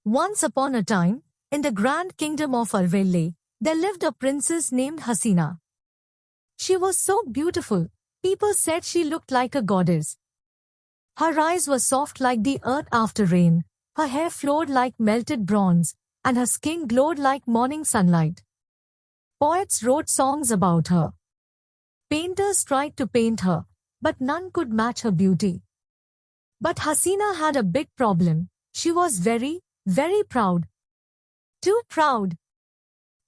Once upon a time, in the grand kingdom of Arvelle, there lived a princess named Hasina. She was so beautiful, people said she looked like a goddess. Her eyes were soft like the earth after rain, her hair flowed like melted bronze, and her skin glowed like morning sunlight. Poets wrote songs about her. Painters tried to paint her, but none could match her beauty. But Hasina had a big problem. She was very, very proud. Too proud.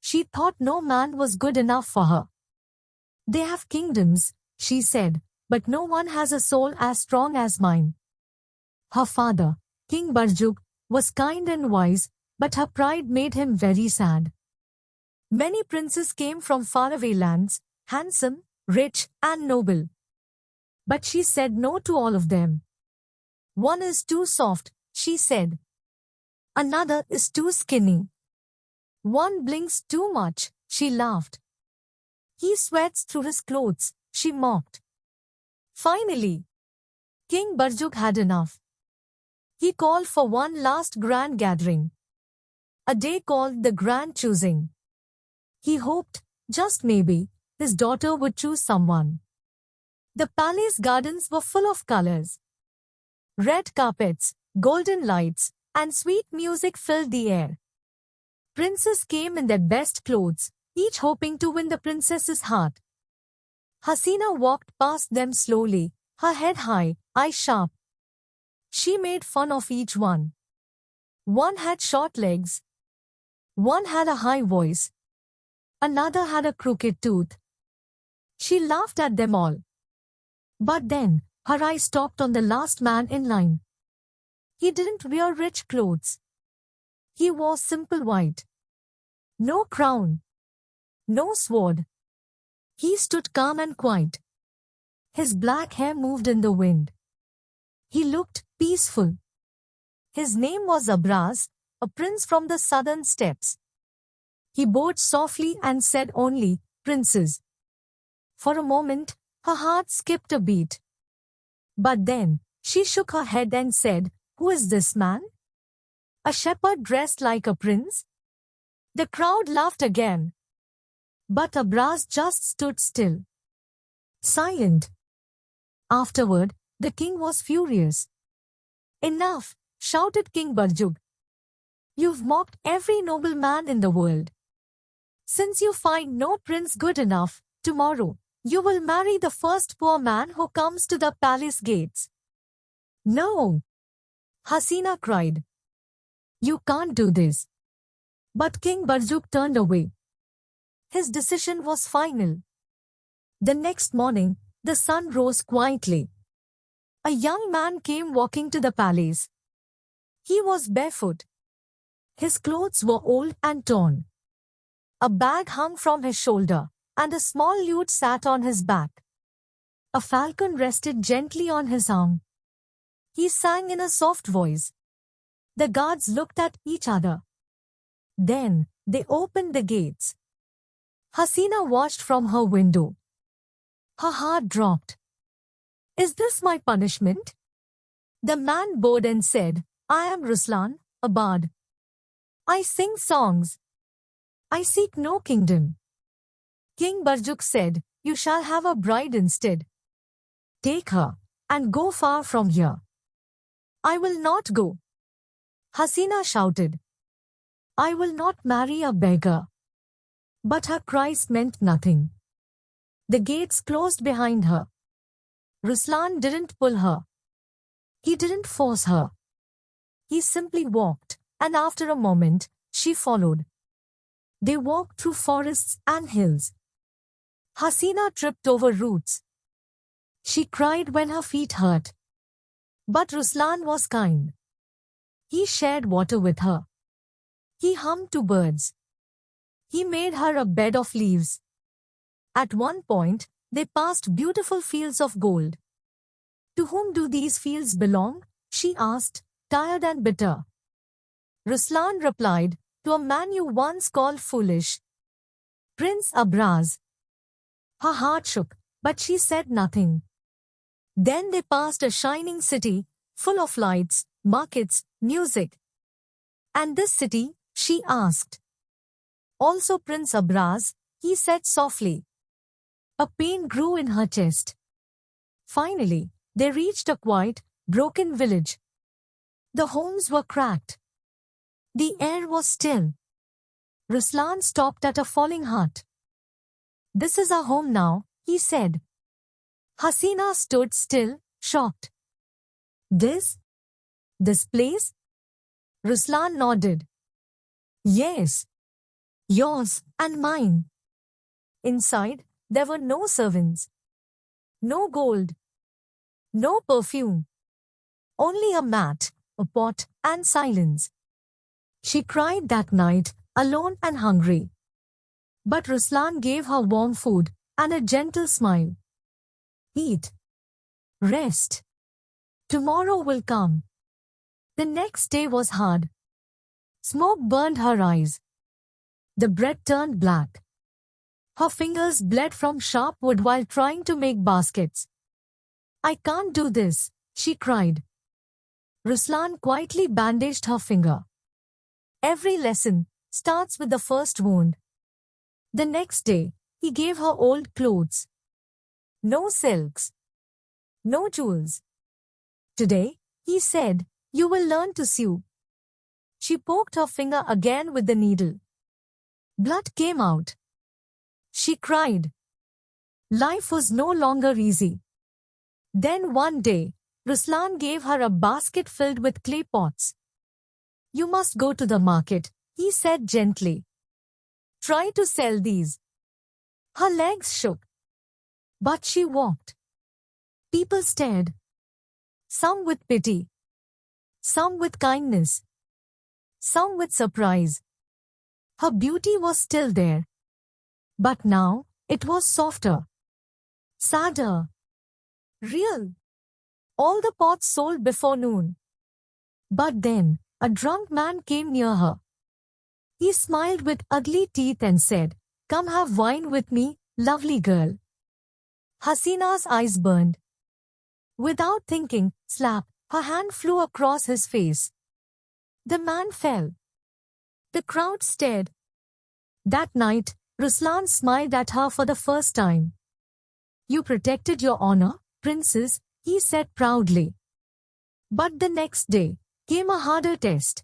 She thought no man was good enough for her. They have kingdoms, she said, but no one has a soul as strong as mine. Her father, King Barjug, was kind and wise, but her pride made him very sad. Many princes came from faraway lands, handsome, rich, and noble. But she said no to all of them. One is too soft, she said. Another is too skinny. One blinks too much, she laughed. He sweats through his clothes, she mocked. Finally, King Barjug had enough. He called for one last grand gathering. A day called the Grand Choosing. He hoped, just maybe, his daughter would choose someone. The palace gardens were full of colors. Red carpets, golden lights, and sweet music filled the air. Princes came in their best clothes, each hoping to win the princess's heart. Hasina walked past them slowly, her head high, eyes sharp. She made fun of each one. One had short legs. One had a high voice. Another had a crooked tooth. She laughed at them all. But then, her eye stopped on the last man in line. He didn't wear rich clothes. He wore simple white. No crown. No sword. He stood calm and quiet. His black hair moved in the wind. He looked peaceful. His name was Abraz, a prince from the southern steppes. He bowed softly and said only, "Princes." For a moment, her heart skipped a beat. But then, she shook her head and said, "Who is this man? A shepherd dressed like a prince?" The crowd laughed again. But Abraz just stood still. Silent. Afterward, the king was furious. "Enough," shouted King Barjug. "You've mocked every noble man in the world. Since you find no prince good enough, tomorrow, you will marry the first poor man who comes to the palace gates." "No!" Hasina cried. "You can't do this." But King Barjug turned away. His decision was final. The next morning, the sun rose quietly. A young man came walking to the palace. He was barefoot. His clothes were old and torn. A bag hung from his shoulder, and a small lute sat on his back. A falcon rested gently on his arm. He sang in a soft voice. The guards looked at each other. Then, they opened the gates. Hasina watched from her window. Her heart dropped. "Is this my punishment?" The man bowed and said, "I am Ruslan, a bard. I sing songs. I seek no kingdom." King Barjug said, "You shall have a bride instead. Take her, and go far from here." "I will not go." Hasina shouted. "I will not marry a beggar." But her cries meant nothing. The gates closed behind her. Ruslan didn't pull her. He didn't force her. He simply walked, and after a moment, she followed. They walked through forests and hills. Hasina tripped over roots. She cried when her feet hurt. But Ruslan was kind. He shared water with her. He hummed to birds. He made her a bed of leaves. At one point, they passed beautiful fields of gold. "To whom do these fields belong?" she asked, tired and bitter. Ruslan replied, "To a man you once called foolish, Prince Abraz." Her heart shook, but she said nothing. Then they passed a shining city, full of lights, markets, music. And this city? She asked. Also Prince Abraz, he said softly. A pain grew in her chest. Finally, they reached a quiet, broken village. The homes were cracked. The air was still. Ruslan stopped at a falling hut. This is our home now, he said. Hasina stood still, shocked. This place? Ruslan nodded. Yes. Yours and mine. Inside, there were no servants. No gold. No perfume. Only a mat, a pot, and silence. She cried that night, alone and hungry. But Ruslan gave her warm food and a gentle smile. Eat. Rest. Tomorrow will come. The next day was hard. Smoke burned her eyes. The bread turned black. Her fingers bled from sharp wood while trying to make baskets. I can't do this, she cried. Ruslan quietly bandaged her finger. Every lesson starts with the first wound. The next day, he gave her old clothes. No silks. No jewels. Today, he said, you will learn to sew. She poked her finger again with the needle. Blood came out. She cried. Life was no longer easy. Then one day, Ruslan gave her a basket filled with clay pots. You must go to the market, he said gently. Try to sell these. Her legs shook. But she walked. People stared. Some with pity. Some with kindness. Some with surprise. Her beauty was still there. But now, it was softer. Sadder. Real. All the pots sold before noon. But then, a drunk man came near her. He smiled with ugly teeth and said, Come have wine with me, lovely girl. Hasina's eyes burned. Without thinking, slap, her hand flew across his face. The man fell. The crowd stared. That night, Ruslan smiled at her for the first time. You protected your honor, princess, he said proudly. But the next day came a harder test.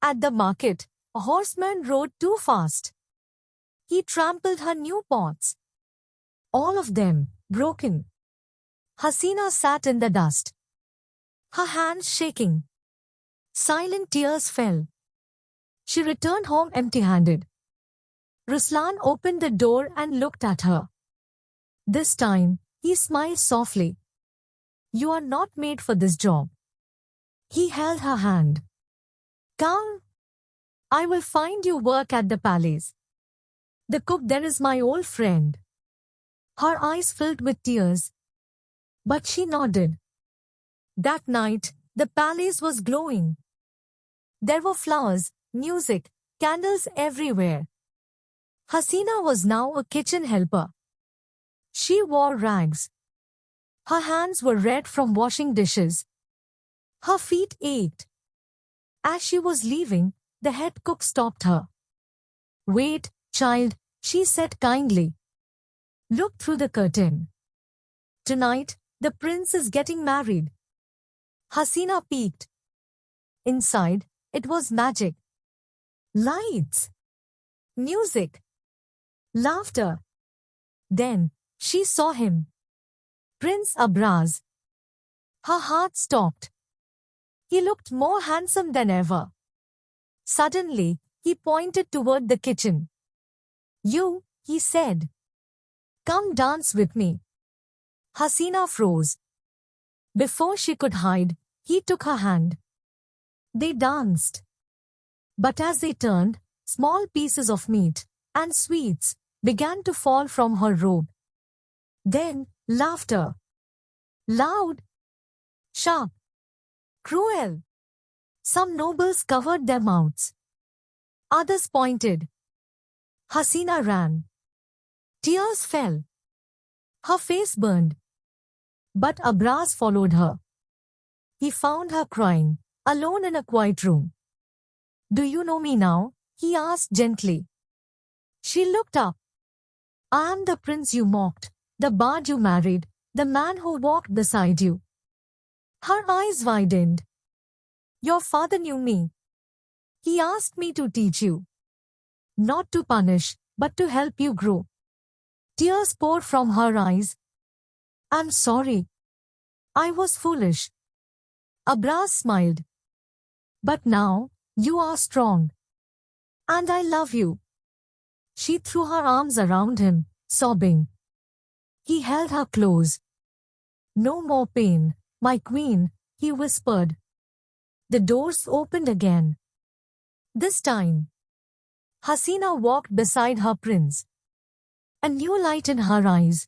At the market, a horseman rode too fast. He trampled her new pots. All of them broken. Hasina sat in the dust. Her hands shaking. Silent tears fell. She returned home empty-handed. Ruslan opened the door and looked at her. This time, he smiled softly. You are not made for this job. He held her hand. Come. I will find you work at the palace. The cook there is my old friend. Her eyes filled with tears. But she nodded. That night, the palace was glowing. There were flowers, music, candles everywhere. Hasina was now a kitchen helper. She wore rags. Her hands were red from washing dishes. Her feet ached. As she was leaving, the head cook stopped her. Wait, child, she said kindly. Look through the curtain. Tonight, the prince is getting married. Hasina peeked. Inside, it was magic. Lights. Music. Laughter. Then, she saw him. Prince Abraz. Her heart stopped. He looked more handsome than ever. Suddenly, he pointed toward the kitchen. You, he said. Come dance with me. Hasina froze. Before she could hide, he took her hand. They danced. But as they turned, small pieces of meat and sweets began to fall from her robe. Then, laughter. Loud. Sharp. Cruel. Some nobles covered their mouths. Others pointed. Hasina ran. Tears fell. Her face burned. But Abraz followed her. He found her crying, alone in a quiet room. Do you know me now? He asked gently. She looked up. I am the prince you mocked, the bard you married, the man who walked beside you. Her eyes widened. Your father knew me. He asked me to teach you. Not to punish, but to help you grow. Tears poured from her eyes. I'm sorry. I was foolish. Abraz smiled. But now, you are strong. And I love you. She threw her arms around him, sobbing. He held her close. No more pain, my queen, he whispered. The doors opened again. This time, Hasina walked beside her prince. A new light in her eyes.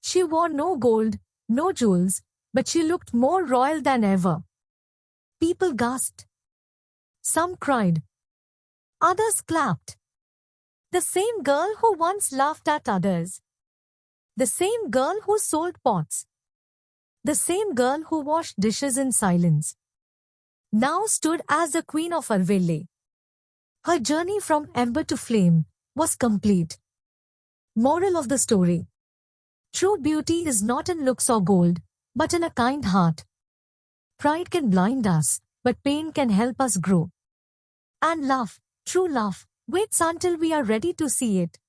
She wore no gold, no jewels, but she looked more royal than ever. People gasped. Some cried. Others clapped. The same girl who once laughed at others. The same girl who sold pots. The same girl who washed dishes in silence. Now stood as the queen of Arvelle. Her journey from ember to flame was complete. Moral of the story. True beauty is not in looks or gold, but in a kind heart. Pride can blind us, but pain can help us grow. And love, true love, waits until we are ready to see it.